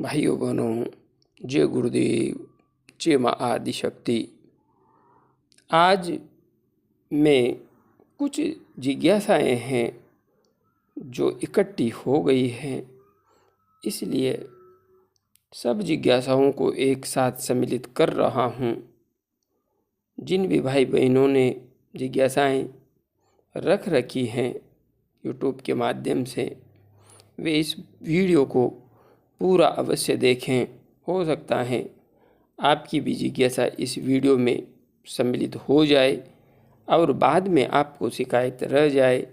भाइयों बहनों, जय गुरुदेव, जय माँ आदिशक्ति। आज मैं कुछ जिज्ञासाएं हैं जो इकट्ठी हो गई हैं, इसलिए सब जिज्ञासाओं को एक साथ सम्मिलित कर रहा हूँ। जिन भी भाई बहनों ने जिज्ञासाएं रख रखी हैं यूट्यूब के माध्यम से, वे इस वीडियो को पूरा अवश्य देखें। हो सकता है आपकी भी जिज्ञासा इस वीडियो में सम्मिलित हो जाए और बाद में आपको शिकायत रह जाए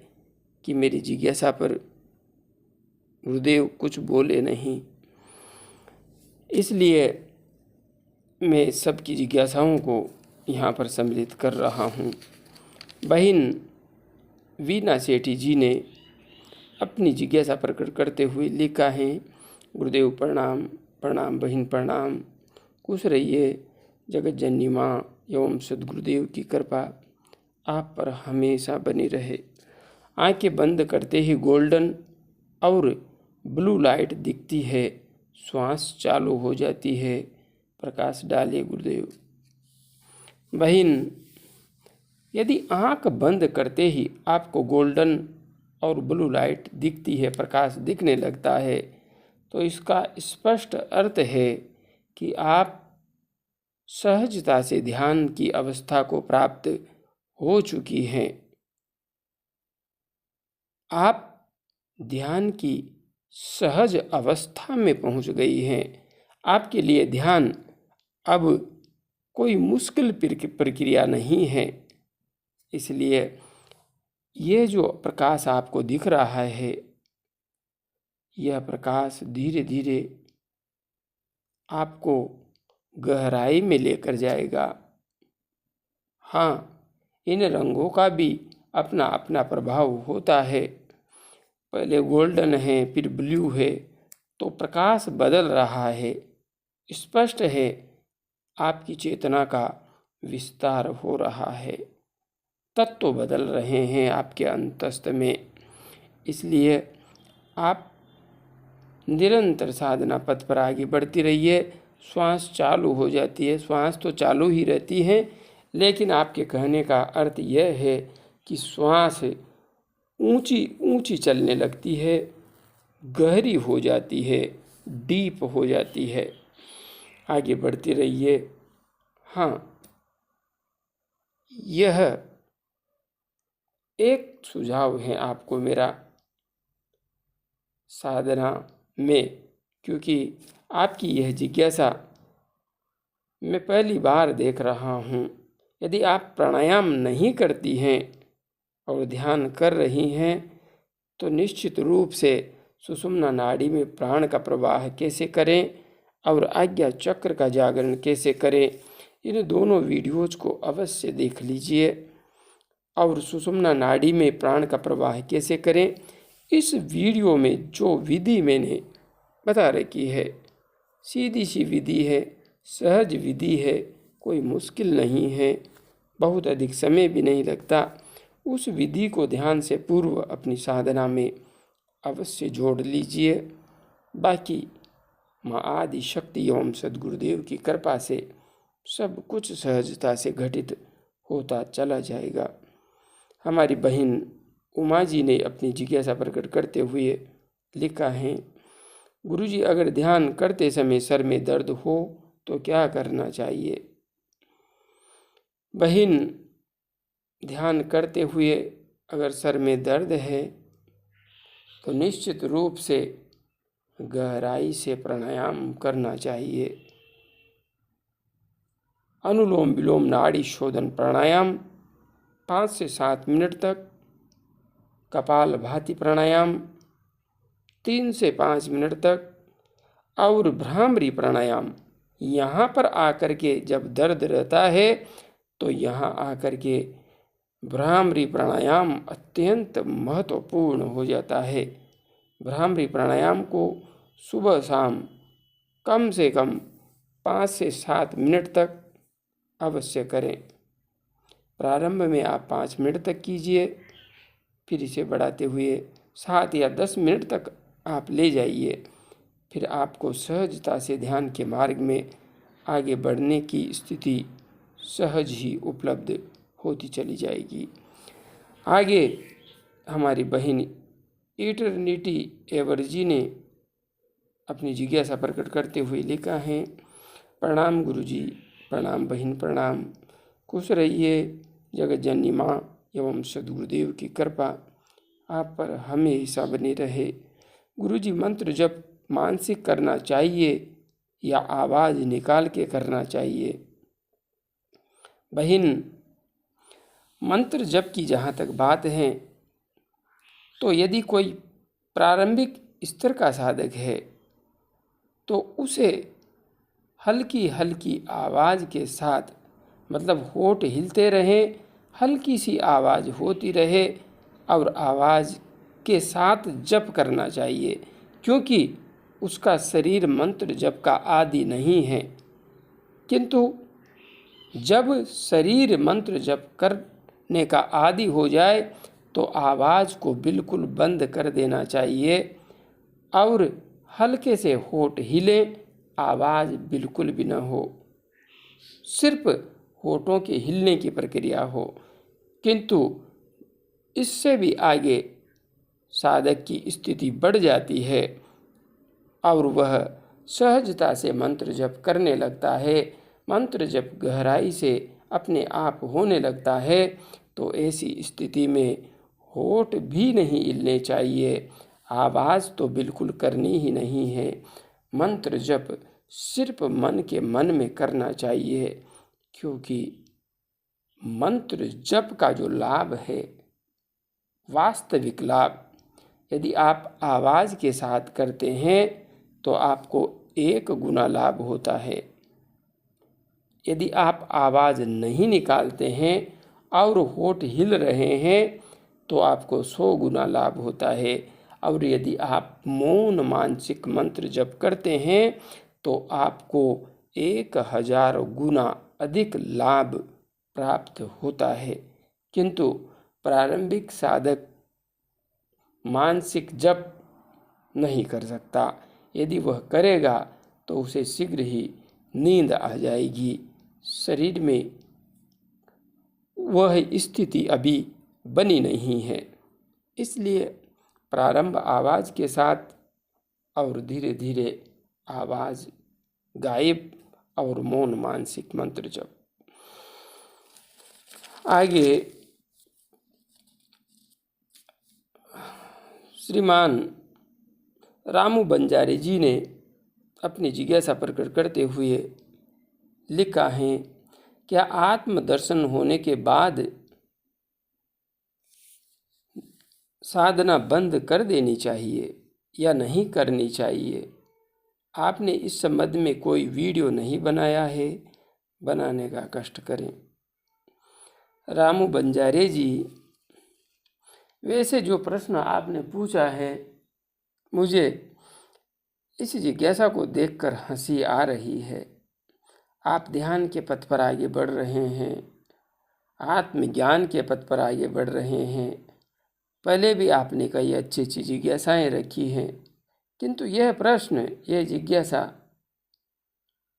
कि मेरी जिज्ञासा पर गुरुदेव कुछ बोले नहीं। इसलिए मैं सबकी जिज्ञासाओं को यहाँ पर सम्मिलित कर रहा हूँ। बहन वीना सेठी जी ने अपनी जिज्ञासा प्रकट करते हुए लिखा है, गुरुदेव प्रणाम। प्रणाम बहन प्रणाम। खुश रहिए। जगत जननी माँ एवं सद्गुरुदेव की कृपा आप पर हमेशा बनी रहे। आंखें बंद करते ही गोल्डन और ब्लू लाइट दिखती है, श्वास चालू हो जाती है। प्रकाश डालिए गुरुदेव। बहन, यदि आंख बंद करते ही आपको गोल्डन और ब्लू लाइट दिखती है, प्रकाश दिखने लगता है, तो इसका स्पष्ट अर्थ है कि आप सहजता से ध्यान की अवस्था को प्राप्त हो चुकी हैं। आप ध्यान की सहज अवस्था में पहुंच गई हैं। आपके लिए ध्यान अब कोई मुश्किल प्रक्रिया नहीं है। इसलिए ये जो प्रकाश आपको दिख रहा है, यह प्रकाश धीरे धीरे आपको गहराई में लेकर जाएगा। हाँ, इन रंगों का भी अपना अपना प्रभाव होता है। पहले गोल्डन है, फिर ब्लू है, तो प्रकाश बदल रहा है। स्पष्ट है आपकी चेतना का विस्तार हो रहा है, तत्व बदल रहे हैं आपके अंतस्थ में। इसलिए आप निरंतर साधना पथ पर आगे बढ़ती रहिए। श्वास चालू हो जाती है, श्वास तो चालू ही रहती है, लेकिन आपके कहने का अर्थ यह है कि श्वास ऊंची ऊंची चलने लगती है, गहरी हो जाती है, डीप हो जाती है। आगे बढ़ती रहिए। हाँ, यह एक सुझाव है आपको मेरा साधना में, क्योंकि आपकी यह जिज्ञासा मैं पहली बार देख रहा हूँ। यदि आप प्राणायाम नहीं करती हैं और ध्यान कर रही हैं, तो निश्चित रूप से सुषुम्ना नाड़ी में प्राण का प्रवाह कैसे करें और आज्ञा चक्र का जागरण कैसे करें, इन दोनों वीडियोज को अवश्य देख लीजिए। और सुषुम्ना नाड़ी में प्राण का प्रवाह कैसे करें, इस वीडियो में जो विधि मैंने बता रखी है, सीधी सी विधि है, सहज विधि है, कोई मुश्किल नहीं है, बहुत अधिक समय भी नहीं लगता। उस विधि को ध्यान से पूर्व अपनी साधना में अवश्य जोड़ लीजिए। बाकी माँ आदि शक्ति एवं सद्गुरुदेव की कृपा से सब कुछ सहजता से घटित होता चला जाएगा। हमारी बहन उमा जी ने अपनी जिज्ञासा प्रकट करते हुए लिखा है, गुरुजी, अगर ध्यान करते समय सर में दर्द हो तो क्या करना चाहिए? बहन, ध्यान करते हुए अगर सर में दर्द है तो निश्चित रूप से गहराई से प्राणायाम करना चाहिए। अनुलोम विलोम नाड़ी शोधन प्राणायाम 5 से 7 मिनट तक, कपाल भाती प्राणायाम 3 से 5 मिनट तक, और भ्रामरी प्राणायाम यहाँ पर आकर के जब दर्द रहता है तो यहाँ आकर के भ्रामरी प्राणायाम अत्यंत महत्वपूर्ण हो जाता है। भ्रामरी प्राणायाम को सुबह शाम कम से कम 5 से 7 मिनट तक अवश्य करें। प्रारंभ में आप 5 मिनट तक कीजिए, फिर इसे बढ़ाते हुए 7 या 10 मिनट तक आप ले जाइए। फिर आपको सहजता से ध्यान के मार्ग में आगे बढ़ने की स्थिति सहज ही उपलब्ध होती चली जाएगी। आगे हमारी बहन इटर्निटी एवरजी ने अपनी जिज्ञासा प्रकट करते हुए लिखा है, प्रणाम गुरुजी, प्रणाम बहन, प्रणाम। खुश रहिए। जगत जननी माँ एवं सद्गुरुदेव की कृपा आप पर हमेशा बनी रहे। गुरुजी, मंत्र जप मानसिक करना चाहिए या आवाज़ निकाल के करना चाहिए? बहन, मंत्र जप की जहाँ तक बात है, तो यदि कोई प्रारंभिक स्तर का साधक है तो उसे हल्की हल्की आवाज़ के साथ, मतलब होठ हिलते रहे, हल्की सी आवाज़ होती रहे और आवाज़ के साथ जप करना चाहिए, क्योंकि उसका शरीर मंत्र जप का आदि नहीं है। किंतु जब शरीर मंत्र जप करने का आदि हो जाए तो आवाज़ को बिल्कुल बंद कर देना चाहिए और हल्के से होठ हिले, आवाज़ बिल्कुल भी न हो, सिर्फ होठों के हिलने की प्रक्रिया हो। किंतु इससे भी आगे साधक की स्थिति बढ़ जाती है और वह सहजता से मंत्र जप करने लगता है, मंत्र जप गहराई से अपने आप होने लगता है। तो ऐसी स्थिति में होठ भी नहीं हिलने चाहिए, आवाज़ तो बिल्कुल करनी ही नहीं है। मंत्र जप सिर्फ मन के मन में करना चाहिए, क्योंकि मंत्र जप का जो लाभ है, वास्तविक लाभ, यदि आप आवाज़ के साथ करते हैं तो आपको 1 गुना लाभ होता है। यदि आप आवाज़ नहीं निकालते हैं और होठ हिल रहे हैं तो आपको 100 गुना लाभ होता है। और यदि आप मौन मानसिक मंत्र जप करते हैं तो आपको 1000 गुना अधिक लाभ प्राप्त होता है। किंतु प्रारंभिक साधक मानसिक जप नहीं कर सकता। यदि वह करेगा तो उसे शीघ्र ही नींद आ जाएगी। शरीर में वह स्थिति अभी बनी नहीं है, इसलिए प्रारंभ आवाज़ के साथ और धीरे धीरे आवाज़ गायब और मौन मानसिक मंत्र जप। आगे श्रीमान रामू बंजारे जी ने अपनी जिज्ञासा प्रकट करते हुए लिखा है, क्या आत्मदर्शन होने के बाद साधना बंद कर देनी चाहिए या नहीं करनी चाहिए? आपने इस संबंध में कोई वीडियो नहीं बनाया है, बनाने का कष्ट करें। रामू बंजारे जी, वैसे जो प्रश्न आपने पूछा है, मुझे इस जिज्ञासा को देखकर हंसी आ रही है। आप ध्यान के पथ पर आगे बढ़ रहे हैं, आत्मज्ञान के पथ पर आगे बढ़ रहे हैं। पहले भी आपने कई अच्छी अच्छी जिज्ञासाएं रखी हैं, किंतु यह प्रश्न, यह जिज्ञासा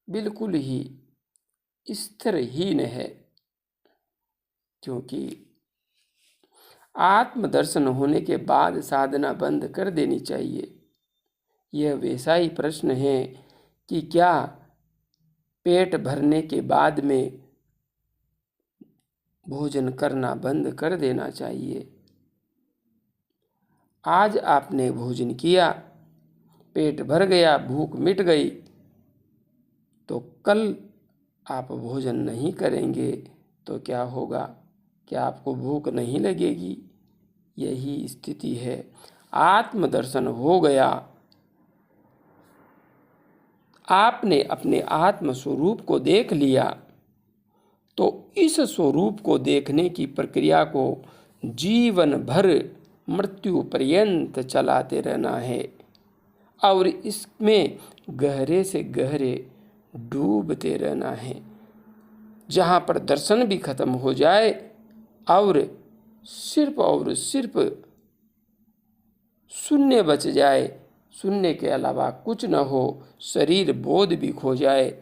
बिल्कुल ही स्तरहीन है, क्योंकि आत्मदर्शन होने के बाद साधना बंद कर देनी चाहिए। यह वैसा ही प्रश्न है कि क्या पेट भरने के बाद में भोजन करना बंद कर देना चाहिए। आज आपने भोजन किया, पेट भर गया, भूख मिट गई, तो कल आप भोजन नहीं करेंगे तो क्या होगा? क्या आपको भूख नहीं लगेगी? यही स्थिति है। आत्मदर्शन हो गया, आपने अपने आत्म स्वरूप को देख लिया, तो इस स्वरूप को देखने की प्रक्रिया को जीवन भर मृत्यु पर्यंत चलाते रहना है और इसमें गहरे से गहरे डूबते रहना है। जहाँ पर दर्शन भी खत्म हो जाए और सिर्फ शून्य बच जाए, सुनने के अलावा कुछ न हो, शरीर बोध भी खो जाए,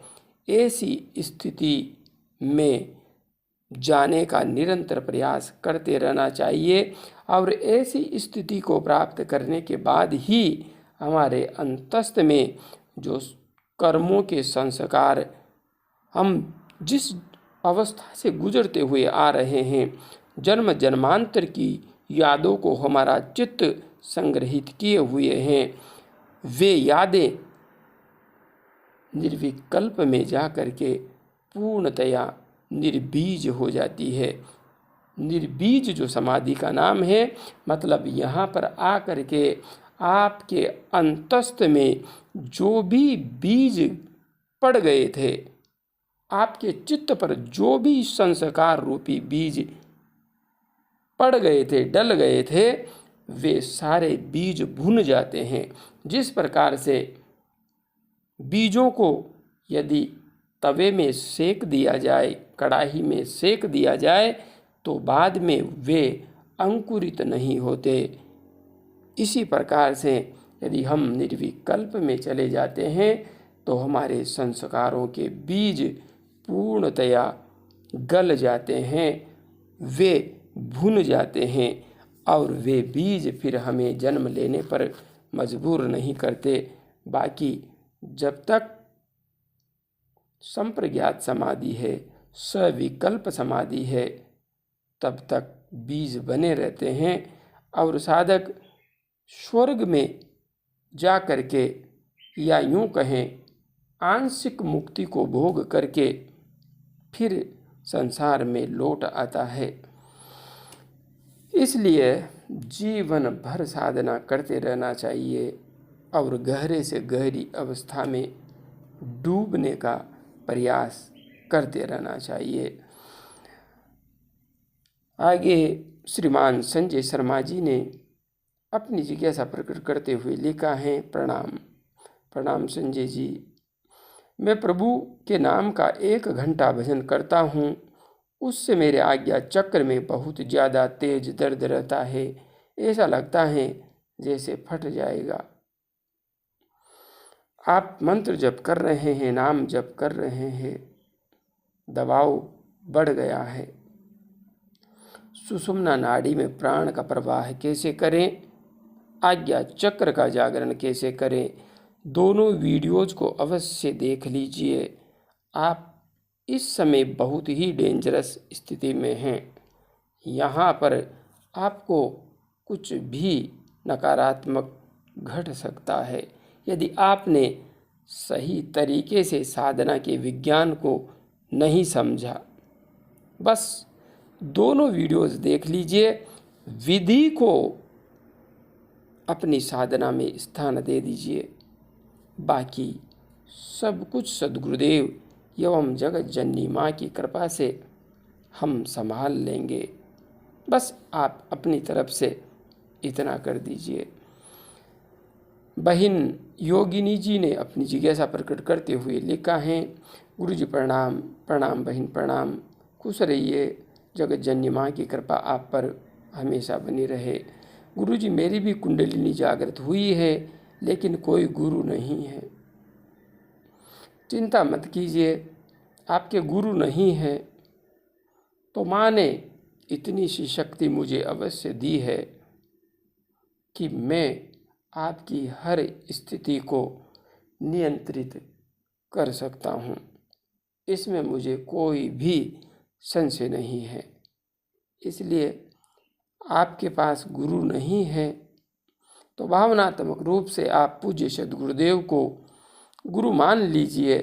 ऐसी स्थिति में जाने का निरंतर प्रयास करते रहना चाहिए। और ऐसी स्थिति को प्राप्त करने के बाद ही हमारे अंतस्थ में जो कर्मों के संस्कार, हम जिस अवस्था से गुजरते हुए आ रहे हैं, जन्म जन्मांतर की यादों को हमारा चित्त संग्रहित किए हुए हैं, वे यादें निर्विकल्प में जा कर के पूर्णतया निर्बीज हो जाती है। निर्बीज जो समाधि का नाम है, मतलब यहाँ पर आ कर के आपके अंतस्थ में जो भी बीज पड़ गए थे, आपके चित्त पर जो भी संस्कार रूपी बीज पड़ गए थे, डल गए थे, वे सारे बीज भुन जाते हैं। जिस प्रकार से बीजों को यदि तवे में सेक दिया जाए, कढ़ाई में सेक दिया जाए, तो बाद में वे अंकुरित नहीं होते। इसी प्रकार से यदि हम निर्विकल्प में चले जाते हैं तो हमारे संस्कारों के बीज पूर्णतया गल जाते हैं, वे भुन जाते हैं, और वे बीज फिर हमें जन्म लेने पर मजबूर नहीं करते। बाकी जब तक संप्रज्ञात समाधि है, सविकल्प समाधि है, तब तक बीज बने रहते हैं। और साधक स्वर्ग में जा कर के, या यूं कहें आंशिक मुक्ति को भोग करके, फिर संसार में लौट आता है। इसलिए जीवन भर साधना करते रहना चाहिए और गहरे से गहरी अवस्था में डूबने का प्रयास करते रहना चाहिए। आगे श्रीमान संजय शर्मा जी ने अपनी जिज्ञासा प्रकट करते हुए लिखा है। प्रणाम। प्रणाम संजय जी, मैं प्रभु के नाम का 1 घंटा भजन करता हूँ, उससे मेरे आज्ञा चक्र में बहुत ज़्यादा तेज दर्द रहता है। ऐसा लगता है जैसे फट जाएगा। आप मंत्र जप कर रहे हैं, नाम जप कर रहे हैं, दबाव बढ़ गया है। सुषुम्ना नाड़ी में प्राण का प्रवाह कैसे करें, आज्ञा चक्र का जागरण कैसे करें, दोनों वीडियोज को अवश्य देख लीजिए। आप इस समय बहुत ही डेंजरस स्थिति में हैं। यहाँ पर आपको कुछ भी नकारात्मक घट सकता है यदि आपने सही तरीके से साधना के विज्ञान को नहीं समझा। बस दोनों वीडियोस देख लीजिए, विधि को अपनी साधना में स्थान दे दीजिए। बाकी सब कुछ सद्गुरुदेव एवं जगत जननी माँ की कृपा से हम संभाल लेंगे। बस आप अपनी तरफ से इतना कर दीजिए। बहन योगिनी जी ने अपनी जिज्ञासा प्रकट करते हुए लिखा है। गुरु जी प्रणाम। प्रणाम बहन, प्रणाम। खुश रहिए, जगत जननी माँ की कृपा आप पर हमेशा बनी रहे। गुरु जी, मेरी भी कुंडलिनी जागृत हुई है, लेकिन कोई गुरु नहीं है। चिंता मत कीजिए, आपके गुरु नहीं है तो माँ ने इतनी सी शक्ति मुझे अवश्य दी है कि मैं आपकी हर स्थिति को नियंत्रित कर सकता हूँ। इसमें मुझे कोई भी संशय नहीं है। इसलिए आपके पास गुरु नहीं है तो भावनात्मक रूप से आप पूज्य सद्गुरुदेव को गुरु मान लीजिए।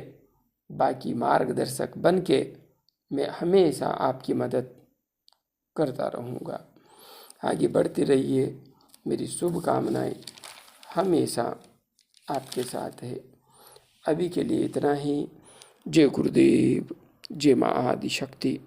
बाकी मार्गदर्शक बन के मैं हमेशा आपकी मदद करता रहूँगा। आगे बढ़ते रहिए, मेरी शुभकामनाएं हमेशा आपके साथ है। अभी के लिए इतना ही। जय गुरुदेव, जय माँ आदिशक्ति।